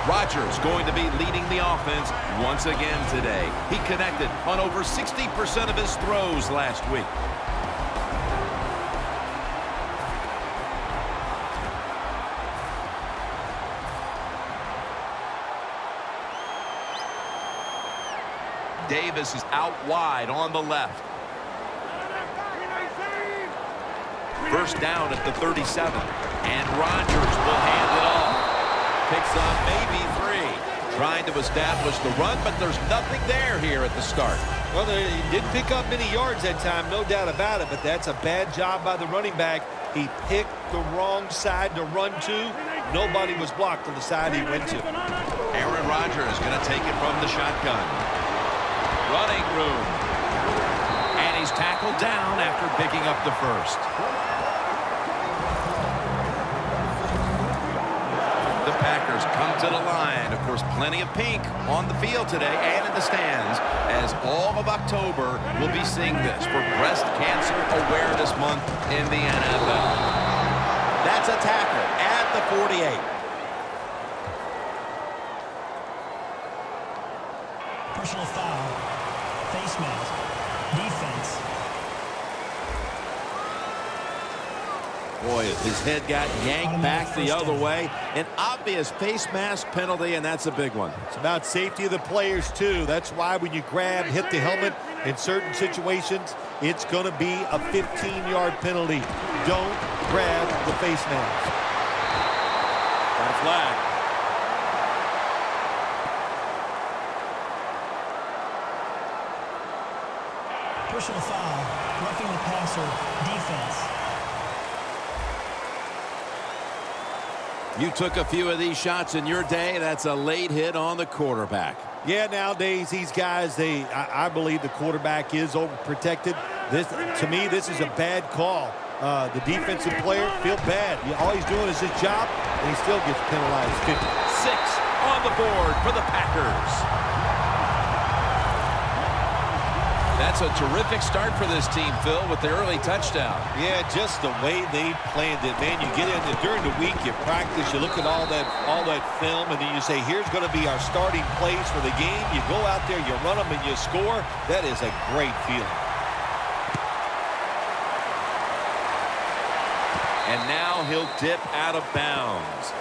Rodgers going to be leading the offense once again today. He connected on over 60% of his throws last week. Davis is out wide on the left. First down at the 37. And Rodgers will hand it off. Picks up maybe 3. Trying to establish the run, but there's nothing there here at the start. Well, they didn't pick up many yards that time, no doubt about it, but that's a bad job by the running back. He picked the wrong side to run to. Nobody was blocked on the side he went to. Aaron Rodgers going to take it from the shotgun. Running room. And he's tackled down after picking up the first. The Packers come to the line. Of course, plenty of pink on the field today and in the stands, as all of October will be seeing this for Breast Cancer Awareness Month in the NFL. That's a tackle at the 48. Personal foul. Face mask. Defense. Boy, his head got yanked back the other way. An obvious face mask penalty, and that's a big one. It's about safety of the players, too. That's why when you grab, hit the helmet in certain situations, it's going to be a 15-yard penalty. Don't grab the face mask. Got a flag. Personal foul. Roughing the passer. Defense. You took a few of these shots in your day. That's a late hit on the quarterback. Yeah, nowadays these guys, I believe the quarterback is overprotected. To me, this is a bad call. The defensive player feel bad. All he's doing is his job, and he still gets penalized. 6 on the board for the Packers. That's a terrific start for this team, Phil, with the early touchdown. Yeah, just the way they planned it, man. You get in there during the week, you practice, you look at all that film, and then you say, here's going to be our starting plays for the game. You go out there, you run them, and you score. That is a great feeling. And now he'll dip out of bounds.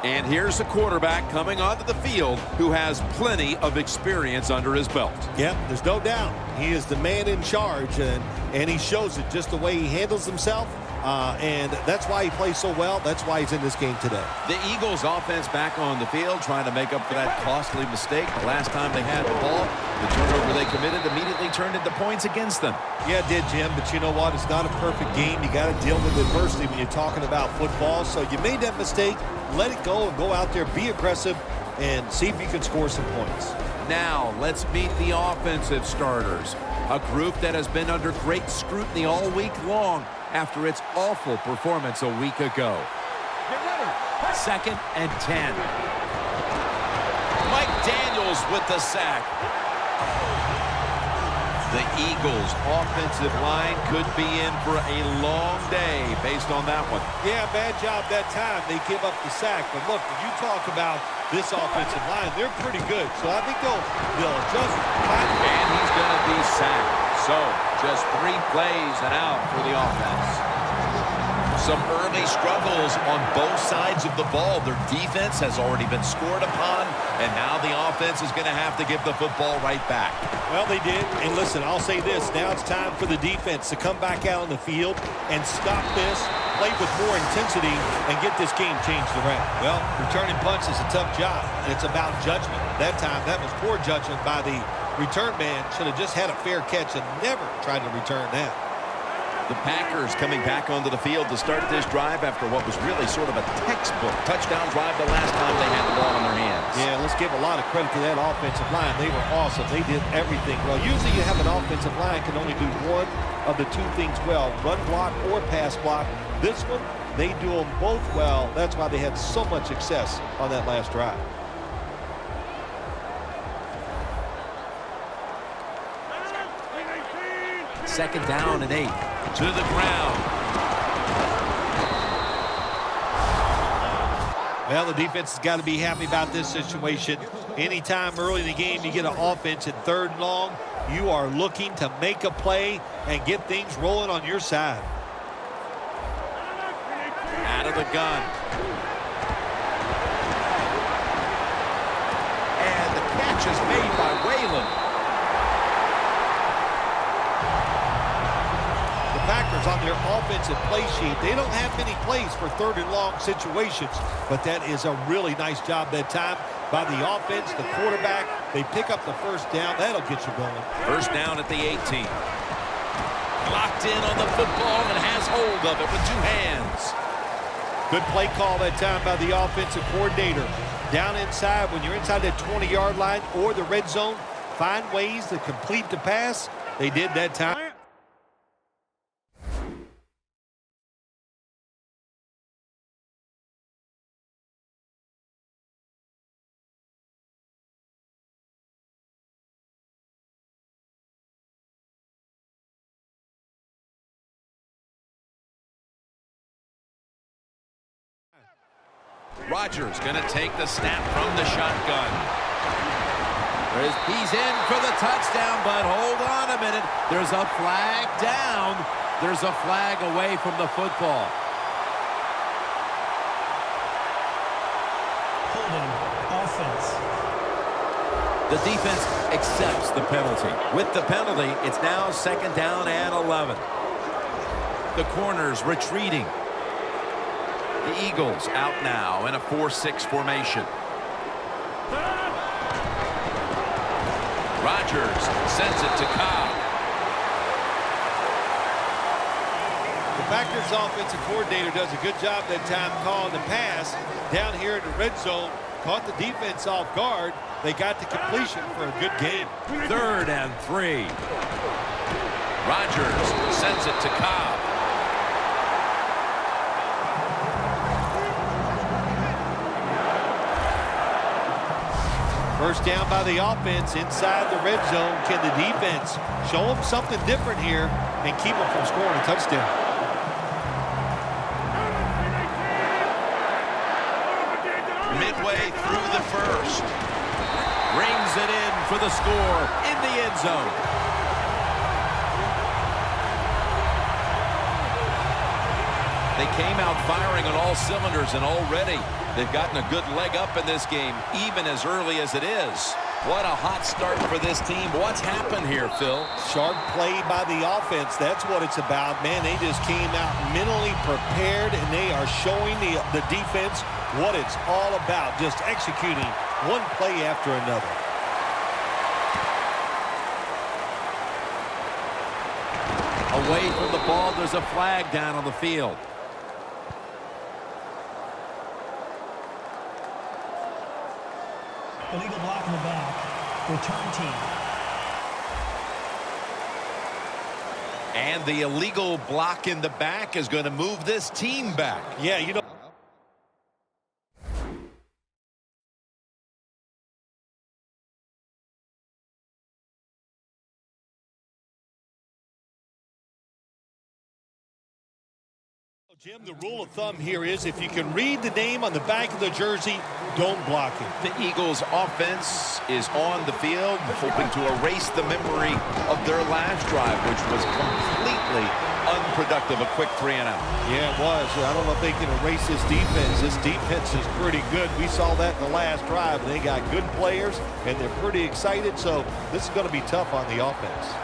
And here's a quarterback coming onto the field who has plenty of experience under his belt. Yep, there's no doubt. He is the man in charge, and he shows it just the way he handles himself. And that's why he plays so well. That's why he's in this game today. The Eagles offense back on the field trying to make up for that costly mistake. The last time they had the ball, the turnover they committed immediately turned into points against them. Yeah, it did, Jim, but you know what? It's not a perfect game. You got to deal with adversity when you're talking about football. So you made that mistake. Let it go and go out there, be aggressive, and see if you can score some points. Now, let's meet the offensive starters. A group that has been under great scrutiny all week long after its awful performance a week ago. Second and 10. Mike Daniels with the sack. The Eagles' offensive line could be in for a long day based on that one. Yeah, bad job that time. They give up the sack. But look, when you talk about this offensive line, they're pretty good. So I think they'll adjust. And he's going to be sacked. So just 3 plays and out for the offense. Some early struggles on both sides of the ball. Their defense has already been scored upon, and now the offense is going to have to give the football right back. Well, they did. And listen, I'll say this. Now it's time for the defense to come back out on the field and stop this, play with more intensity, and get this game changed around. Well, returning punts is a tough job, and it's about judgment. That time, that was poor judgment by the return man. Should have just had a fair catch and never tried to return that. The Packers coming back onto the field to start this drive after what was really sort of a textbook touchdown drive the last time they had the ball in their hands. Yeah, let's give a lot of credit to that offensive line. They were awesome. They did everything well. Usually you have an offensive line can only do one of the 2 things well, run block or pass block. This one, they do them both well. That's why they had so much success on that last drive. Second down and 8. To the ground. Well, the defense has got to be happy about this situation. Anytime early in the game you get an offense at 3rd and long, you are looking to make a play and get things rolling on your side. Out of the gun. And the catch is made by Whalen. The Packers on their offensive play sheet, they don't have many plays for 3rd and long situations, but that is a really nice job that time by the offense, the quarterback. They pick up the 1st down. That'll get you going. 1st down at the 18. Locked in on the football and has hold of it with 2 hands. Good play call that time by the offensive coordinator. Down inside, when you're inside that 20-yard line or the red zone, find ways to complete the pass. They did that time. Rodgers going to take the snap from the shotgun. He's in for the touchdown, but hold on a minute. There's a flag down. There's a flag away from the football. Holding offense. The defense accepts the penalty. With the penalty, it's now 2nd down and 11. The corners retreating. The Eagles out now in a 4-6 formation. Rodgers sends it to Cobb. The Packers offensive coordinator does a good job that time calling the pass. Down here in the red zone, caught the defense off guard. They got the completion for a good game. 3rd and 3. Rodgers sends it to Cobb. First down by the offense inside the red zone. Can the defense show them something different here and keep them from scoring a touchdown? Midway through the 1st. Rings it in for the score in the end zone. They came out firing on all cylinders, and already they've gotten a good leg up in this game, even as early as it is. What a hot start for this team. What's happened here, Phil? Sharp play by the offense. That's what it's about. Man, they just came out mentally prepared, and they are showing the defense what it's all about, just executing one play after another. Away from the ball, there's a flag down on the field. Illegal block in the back. Return team. And the illegal block in the back is going to move this team back. Yeah, you know. Jim, the rule of thumb here is if you can read the name on the back of the jersey, don't block it. The Eagles offense is on the field, hoping to erase the memory of their last drive, which was completely unproductive. A quick 3 and out. Yeah, it was. I don't know if they can erase this defense. This defense is pretty good. We saw that in the last drive. They got good players, and they're pretty excited, so this is going to be tough on the offense.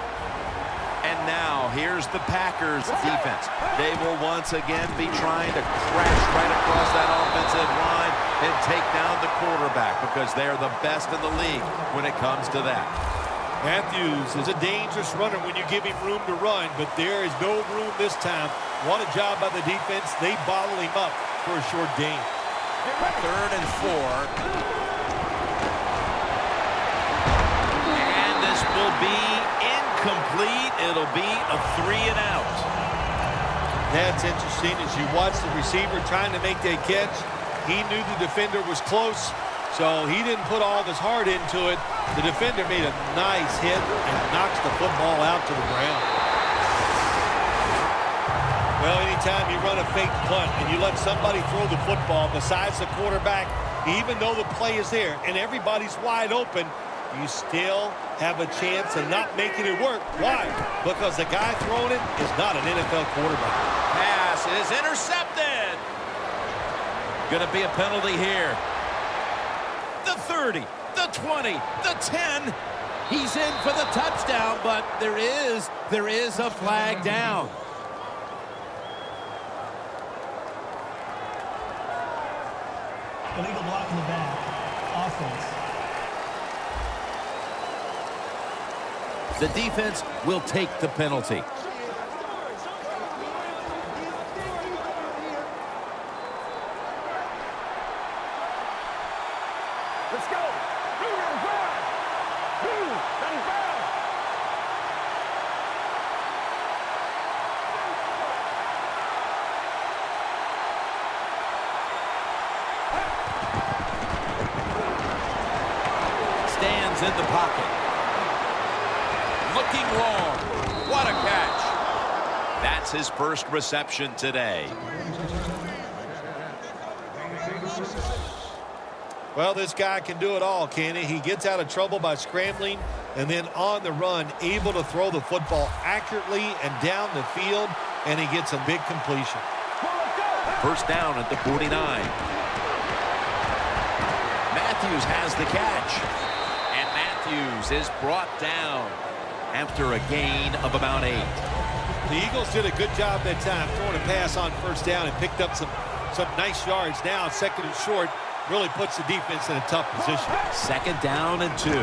And now, here's the Packers defense. They will once again be trying to crash right across that offensive line and take down the quarterback because they're the best in the league when it comes to that. Matthews is a dangerous runner when you give him room to run, but there is no room this time. What a job by the defense. They bottle him up for a short gain. 3rd and 4. And this will be incomplete. It'll be a 3 and out. That's interesting. As you watch the receiver trying to make that catch, he knew the defender was close, so he didn't put all of his heart into it. The defender made a nice hit and knocks the football out to the ground. Well, anytime you run a fake punt and you let somebody throw the football besides the quarterback, even though the play is there and everybody's wide open, you still have a chance of not making it work. Why? Because the guy throwing it is not an NFL quarterback. Pass is intercepted. Going to be a penalty here. The 30, the 20, the 10. He's in for the touchdown, but there is a flag down. Illegal block in the back. Offense. The defense will take the penalty. Let's go. Stands in the pocket. Looking long. What a catch. That's his first reception today. Well, this guy can do it all, can he? He gets out of trouble by scrambling and then on the run, able to throw the football accurately and down the field, and he gets a big completion. First down at the 49. Matthews has the catch. And Matthews is brought down after a gain of about 8. The Eagles did a good job that time throwing a pass on first down and picked up some nice yards. Now, second and short, really puts the defense in a tough position. Second down and 2. Ryan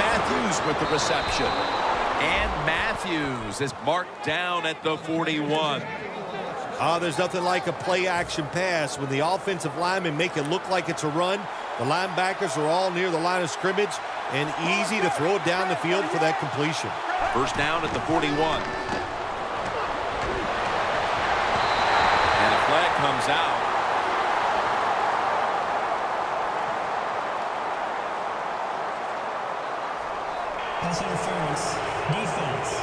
Matthews with the reception. And Matthews is marked down at the 41. There's nothing like a play-action pass. When the offensive linemen make it look like it's a run, the linebackers are all near the line of scrimmage and easy to throw it down the field for that completion. First down at the 41. And a flag comes out. Pass interference. Defense.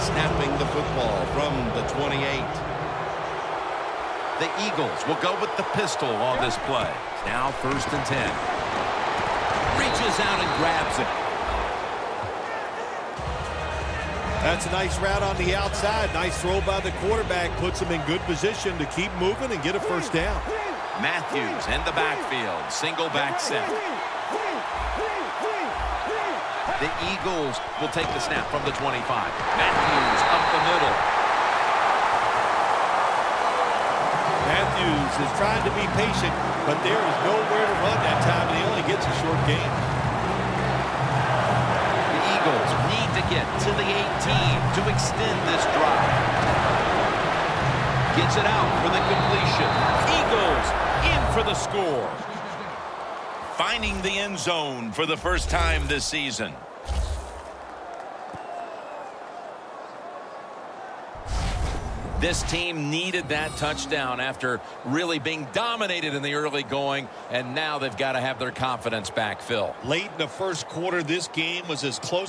Snapping the football from the 28. The Eagles will go with the pistol on this play. Now first and 10. Reaches out and grabs it. That's a nice route on the outside. Nice throw by the quarterback. Puts him in good position to keep moving and get a first down. Matthews in the backfield. Single back set. The Eagles will take the snap from the 25. Matthews up the middle. Matthews is trying to be patient, but there is nowhere to run that time, and he only gets a short gain. The Eagles need to get to the 18 to extend this drive. Gets it out for the completion. Eagles in for the score. Finding the end zone for the first time this season. This team needed that touchdown after really being dominated in the early going, and now they've got to have their confidence back, Phil. Late in the first quarter, this game was as close